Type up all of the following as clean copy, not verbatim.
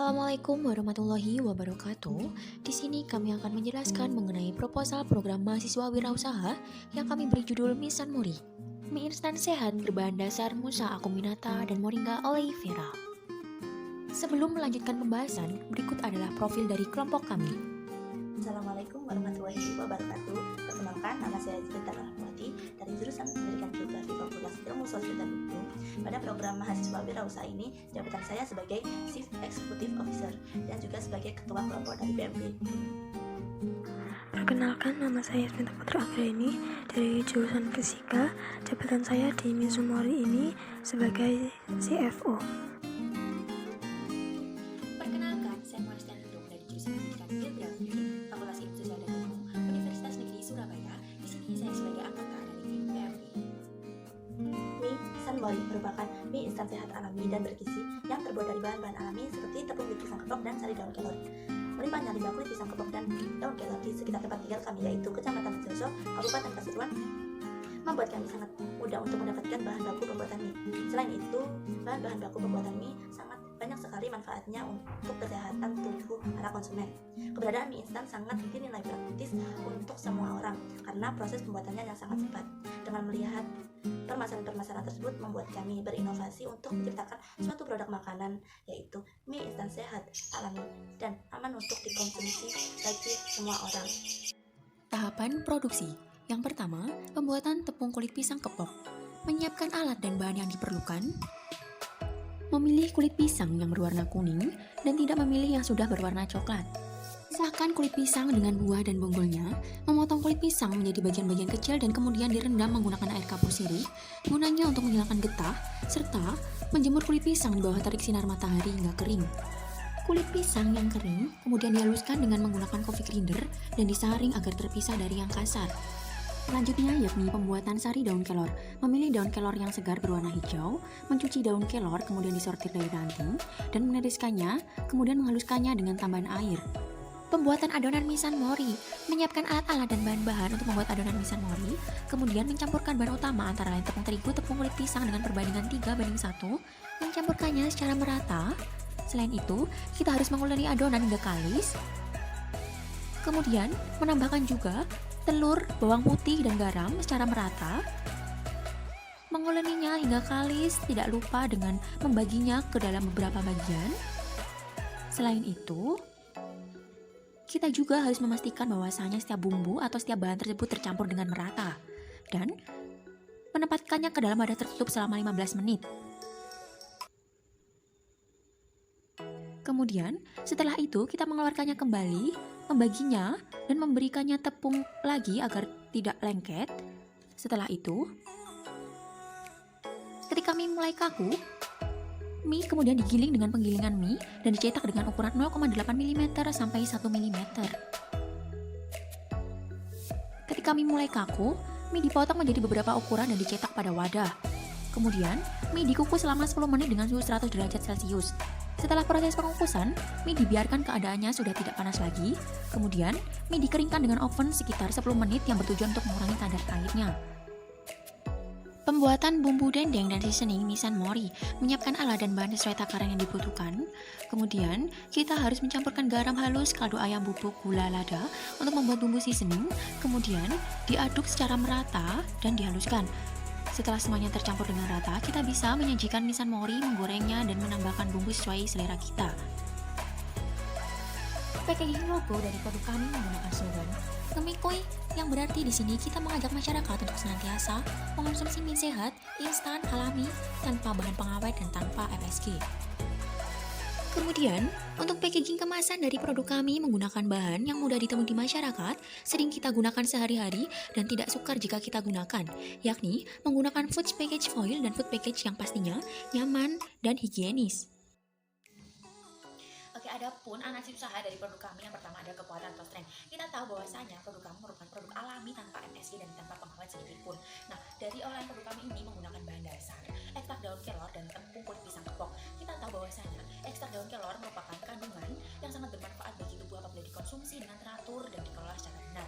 Assalamualaikum warahmatullahi wabarakatuh. Di sini kami akan menjelaskan mengenai proposal program mahasiswa wirausaha yang kami beri judul Misan Mori. Mie instan sehat berbahan dasar Musa Akuminata dan Moringa oleifera vera. Sebelum melanjutkan pembahasan, berikut adalah profil dari kelompok kami. Assalamualaikum warahmatullahi wabarakatuh. Perkenalkan, nama saya Zita Rahmawati dari jurusan Pendidikan Geografi Fakultas Ilmu Sosial dan Hukum. Pada program mahasiswa wirausaha ini, jabatan saya sebagai Chief Executive Officer dan juga sebagai ketua kelompok dari PMB. Perkenalkan, nama saya Yasminta Putra Anggraini dari jurusan Fisika. Jabatan saya di Misan Mori ini sebagai CFO. Perkenalkan, saya Maristan Dudung dari jurusan Pendidikan Geografi Fakultas Ilmu Sosial dan Hukum Universitas Negeri Surabaya. Di sini saya sebagai anggota dari tim PMB. Mie instan Mori merupakan mie instan sehat alami dan bergizi yang terbuat dari bahan-bahan alami seperti tepung kulit pisang kepok dan sari daun kelor. Melimpahnya limbah kulit pisang kepok dan daun kelor di sekitar tempat tinggal kami, yaitu Kecamatan Sidoarjo, Kabupaten Pasuruan, membuat kami sangat mudah untuk mendapatkan bahan baku pembuatan mie. Selain itu, bahan-bahan baku pembuatan mie sangat banyak sekali manfaatnya untuk kesehatan tubuh para konsumen. Keberadaan mie instan sangat dinilai praktis untuk semua orang karena proses pembuatannya yang sangat cepat. Dengan melihat permasalahan-permasalahan tersebut membuat kami berinovasi untuk menciptakan suatu produk makanan, yaitu mie instan sehat, alami, dan aman untuk dikonsumsi bagi semua orang. Tahapan produksi. Yang pertama, pembuatan tepung kulit pisang kepok. Menyiapkan alat dan bahan yang diperlukan. Memilih kulit pisang yang berwarna kuning dan tidak memilih yang sudah berwarna coklat. Pisahkan kulit pisang dengan buah dan bonggolnya. Memotong kulit pisang menjadi bagian-bagian kecil dan kemudian direndam menggunakan air kapur sirih, gunanya untuk menghilangkan getah, serta menjemur kulit pisang di bawah terik sinar matahari hingga kering. Kulit pisang yang kering kemudian dihaluskan dengan menggunakan coffee grinder dan disaring agar terpisah dari yang kasar. Selanjutnya yakni pembuatan sari daun kelor. Memilih daun kelor yang segar berwarna hijau, mencuci daun kelor kemudian disortir dari ranting dan meniriskannya, kemudian menghaluskannya dengan tambahan air. Pembuatan adonan misan mori. Menyiapkan alat-alat dan bahan-bahan untuk membuat adonan misan mori, kemudian mencampurkan bahan utama antara lain tepung terigu, tepung kulit pisang dengan perbandingan 3:1, mencampurkannya secara merata. Selain itu, kita harus menguleni adonan hingga kalis. Kemudian, menambahkan juga telur, bawang putih, dan garam secara merata. Menguleninya hingga kalis, tidak lupa dengan membaginya ke dalam beberapa bagian. Selain itu, kita juga harus memastikan bahwasanya setiap bumbu atau setiap bahan tersebut tercampur dengan merata dan menempatkannya ke dalam wadah tertutup selama 15 menit. Kemudian, setelah itu kita mengeluarkannya kembali, membaginya, dan memberikannya tepung lagi agar tidak lengket. Setelah itu, ketika mie mulai kaku, mie kemudian digiling dengan penggilingan mie dan dicetak dengan ukuran 0,8 mm sampai 1 mm. Ketika mie mulai kaku, mie dipotong menjadi beberapa ukuran dan dicetak pada wadah. Kemudian, mie dikukus selama 10 menit dengan suhu 100 derajat Celcius. Setelah proses pengukusan, mie dibiarkan keadaannya sudah tidak panas lagi. Kemudian, mie dikeringkan dengan oven sekitar 10 menit yang bertujuan untuk mengurangi kadar airnya. Pembuatan bumbu dendeng dan seasoning misan mori. Menyiapkan alat dan bahan sesuai takaran yang dibutuhkan. Kemudian, kita harus mencampurkan garam halus, kaldu ayam bubuk, gula lada untuk membuat bumbu seasoning. Kemudian, diaduk secara merata dan dihaluskan. Setelah semuanya tercampur dengan rata, kita bisa menyajikan misan mori, menggorengnya, dan menambahkan bumbu sesuai selera kita. Packaging logo dari produk kami menggunakan slogan "Ngemikui", yang berarti di sini kita mengajak masyarakat untuk senantiasa mengonsumsi mie sehat, instan, alami, tanpa bahan pengawet dan tanpa MSG. Kemudian, untuk packaging kemasan dari produk kami menggunakan bahan yang mudah ditemui di masyarakat, sering kita gunakan sehari-hari dan tidak sukar jika kita gunakan, yakni menggunakan food package foil dan food package yang pastinya nyaman dan higienis. Oke, adapun analisis usaha dari produk kami yang pertama ada kekuatan atau strength. Kita tahu bahwasanya produk kami merupakan produk alami tanpa MSG dan tanpa pengawet sedikitpun. Nah, dari olahan produk kami ini menggunakan bahan dasar ekstrak daun kelor dan tepung kulit pisang kepok. Kita tahu bahwasanya ekstrak daun kelor merupakan kandungan yang sangat bermanfaat bagi tubuh apabila dikonsumsi dengan teratur dan dikelola secara benar.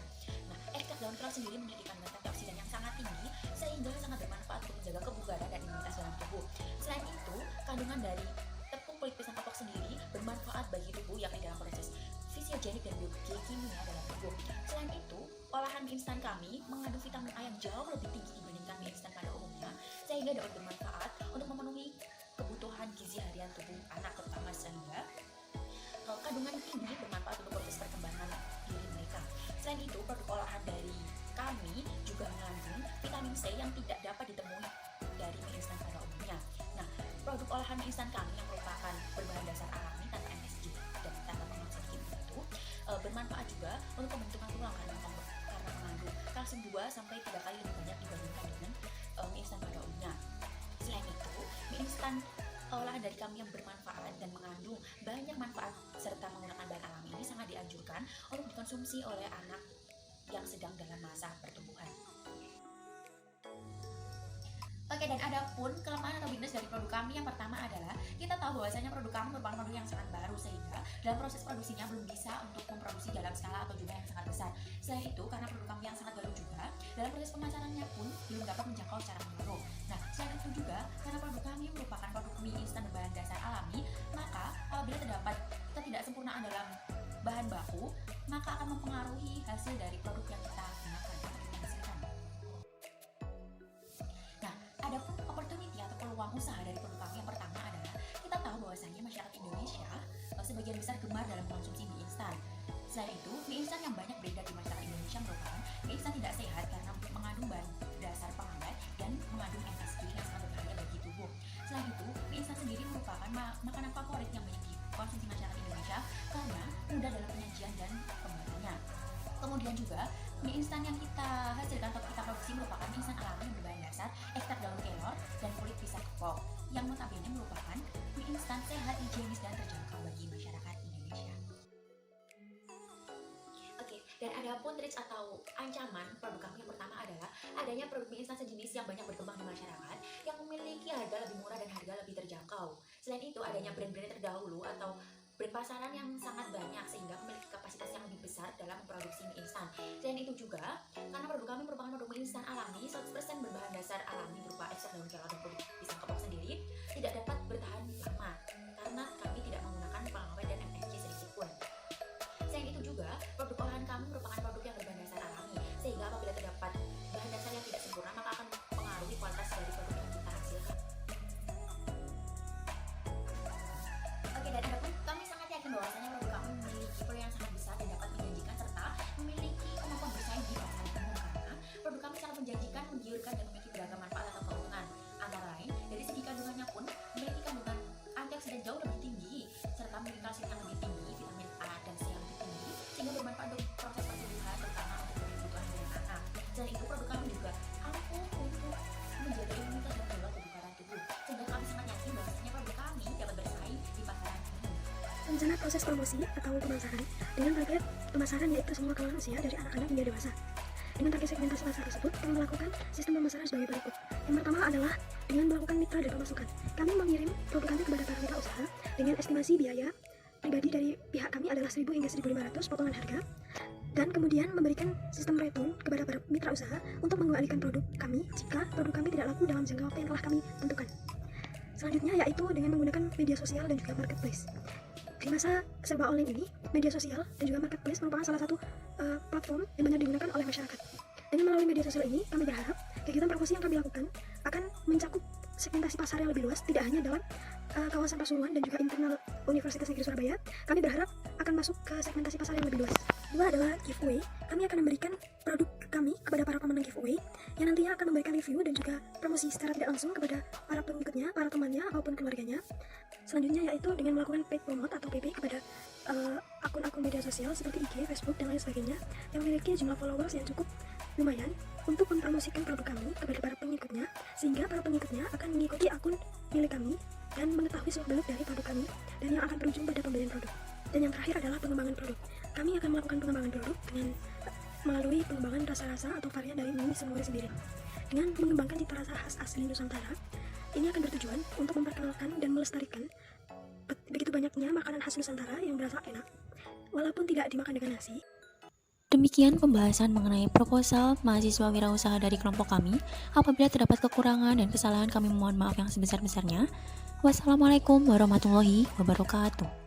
Nah, ekstrak daun kelor sendiri memiliki kandungan antioksidan yang sangat tinggi sehingga sangat bermanfaat untuk menjaga kebugaran dan imunitas dalam tubuh. Selain itu, kandungan dari tepung kulit pisang kepok sendiri bermanfaat bermanfaat bagi tubuh yakni dalam proses fisiogenik dan biokimia dalam tubuh. Selain itu, olahan mie instan kami mengandung vitamin A yang jauh lebih tinggi dibandingkan mie instan pada umumnya, sehingga dapat bermanfaat untuk memenuhi kebutuhan gizi harian tubuh anak, terutama sehingga kandungan ini bermanfaat untuk proses perkembangan diri mereka. Selain itu, produk olahan dari kami juga mengandung vitamin C yang tidak dapat ditemui dari mie instan pada umumnya. Nah, produk olahan mie instan kami yang merupakan berbahan dasar alami tanpa MSG dan tanpa pengawet kimia itu bermanfaat juga untuk pembentukan tulang karena mengandung kalsium 2-3 kali lebih banyak dibandingkan dengan mie instan pada umumnya. Selain itu, mie instan olahan dari kami yang bermanfaat dan mengandung banyak manfaat serta menggunakan bahan alami ini sangat dianjurkan untuk dikonsumsi oleh anak yang sedang dalam masa pertumbuhan. Oke, dan ada pun kelemahan atau minus dari produk kami. Yang pertama adalah kita tahu bahwasanya produk kami merupakan produk yang sangat baru, sehingga dalam proses produksinya belum bisa untuk memproduksi dalam skala atau jumlah yang sangat besar. Selain itu, karena produk kami yang sangat baru juga, dalam proses pemasarannya pun belum dapat menjangkau secara menyeluruh. Nah, selain itu juga karena produk kami merupakan produk mie instan berbahan dasar alami, maka apabila terdapat ketidaksempurnaan dalam bahan baku, maka akan mempengaruhi hasil dari produk yang kita gunakan atau kita hasilkan. Nah, ada pun opportunity atau peluang usaha dari produk kami. Yang pertama adalah kita tahu bahwasanya masyarakat Indonesia sebagian besar gemar dalam mengonsumsi mie instan. Selain itu, mie instan yang banyak beredar di masyarakat Indonesia merupakan mie instan tidak sehat karena mengandung bahan dasar pengawet dan mengandung MSG yang sangat berbahaya bagi tubuh. Selain itu, mie instan sendiri merupakan makanan favorit yang banyak dikonsumsi masyarakat Indonesia karena mudah dalam penyajian dan pembuatannya. Kemudian juga, mie instan yang kita hasilkan atau kita produksi merupakan mie instan alami yang berbahan dasar ekstrak daun kelor dan kulit pisang kepok, yang notabene merupakan mie instan sehat, higienis, dan terjangkau bagi masyarakat Indonesia. Oke, dan ada pun trik atau ancaman produk kami. Yang pertama adalah adanya produk mie instan sejenis yang banyak berkembang di masyarakat yang memiliki harga lebih murah dan harga lebih terjangkau. Selain itu, adanya brand-brand terdahulu atau brand pasaran yang sangat banyak sehingga memiliki kapasitas yang lebih besar dalam memproduksi mie instan. Selain itu juga, karena produk kami merupakan produk mie instan alami 100% berbahan dasar alami berupa ekstrak daun kelor dan kulit pisang kepok sendiri, tidak dapat bertahan lama karena kami tidak menggunakan pengawet dan MSG sedikit pun. Selain itu juga, produk olahan kami merupakan produk yang berbahan dasar alami, sehingga apabila terdapat bahan dasar yang tidak sempurna, maka akan mempengaruhi kualitas dari produk yang kita hasilkan. Oke, dan ada pun kami sangat yakin bahwasanya produk kami memiliki peluang yang sangat besar dan dapat menjanjikan serta memiliki kemampuan bersaing di pasaran umum karena produk kami sangat menjanjikan, menggiurkan, dan memiliki beragam manfaat atau keuntungan. Antara lain, dari segi kandungannya pun memiliki kandungan antioksidan jauh lebih tinggi serta memiliki kalsium yang lebih tinggi, vitamin A dan C yang lebih tinggi, sehingga bermanfaat untuk proses pertumbuhan, terutama untuk kebutuhan harian anak. Selain itu, produk kami juga ampuh untuk menjaga imunitas dan menjaga kebugaran tubuh, sehingga kami sangat yakin bahwasanya produk kami dapat bersaing di pasaran umum. Rencana proses promosi atau pemasaran dengan target pemasaran yaitu semua kalangan usia dari anak-anak hingga dewasa. Dengan target segmentasi pasar tersebut, kami melakukan sistem pemasaran sebagai berikut. Yang pertama adalah dengan melakukan mitra dan pemasukan. Kami mengirim produk kami kepada para mitra usaha dengan estimasi biaya pribadi dari pihak kami adalah 1.000 hingga 1.500 potongan harga, dan kemudian memberikan sistem return kepada para mitra usaha untuk mengembalikan produk kami jika produk kami tidak laku dalam jangka waktu yang telah kami tentukan. Selanjutnya yaitu dengan menggunakan media sosial dan juga marketplace. Di masa serba online ini, media sosial dan juga marketplace merupakan salah satu platform yang banyak digunakan oleh masyarakat. Dengan melalui media sosial ini, kami berharap kegiatan promosi yang kami lakukan akan mencakup segmentasi pasar yang lebih luas, tidak hanya dalam kawasan Pasuruan dan juga internal Universitas Negeri Surabaya. Kami berharap akan masuk ke segmentasi pasar yang lebih luas. Dua adalah giveaway. Kami akan memberikan produk kami kepada para pemenang giveaway yang nantinya akan memberikan review dan juga promosi secara tidak langsung kepada para pengikutnya, para temannya maupun keluarganya. Selanjutnya yaitu dengan melakukan paid promote atau PP kepada akun-akun media sosial seperti IG, Facebook, dan lain sebagainya yang memiliki jumlah followers yang cukup lumayan untuk mempromosikan produk kami kepada para pengikutnya, sehingga para pengikutnya akan mengikuti akun milik kami dan mengetahui seluk-beluk dari produk kami dan yang akan berujung pada pembelian produk. Dan yang terakhir adalah pengembangan produk. Kami akan melakukan pengembangan produk dengan melalui pengembangan rasa-rasa atau varian dari mie Sumori sendiri. Dengan mengembangkan cita rasa khas asli Nusantara, ini akan bertujuan untuk memperkenalkan dan melestarikan begitu banyaknya makanan khas Nusantara yang berasa enak, walaupun tidak dimakan dengan nasi. Demikian pembahasan mengenai proposal mahasiswa wirausaha dari kelompok kami. Apabila terdapat kekurangan dan kesalahan, kami mohon maaf yang sebesar-besarnya. Wassalamualaikum warahmatullahi wabarakatuh.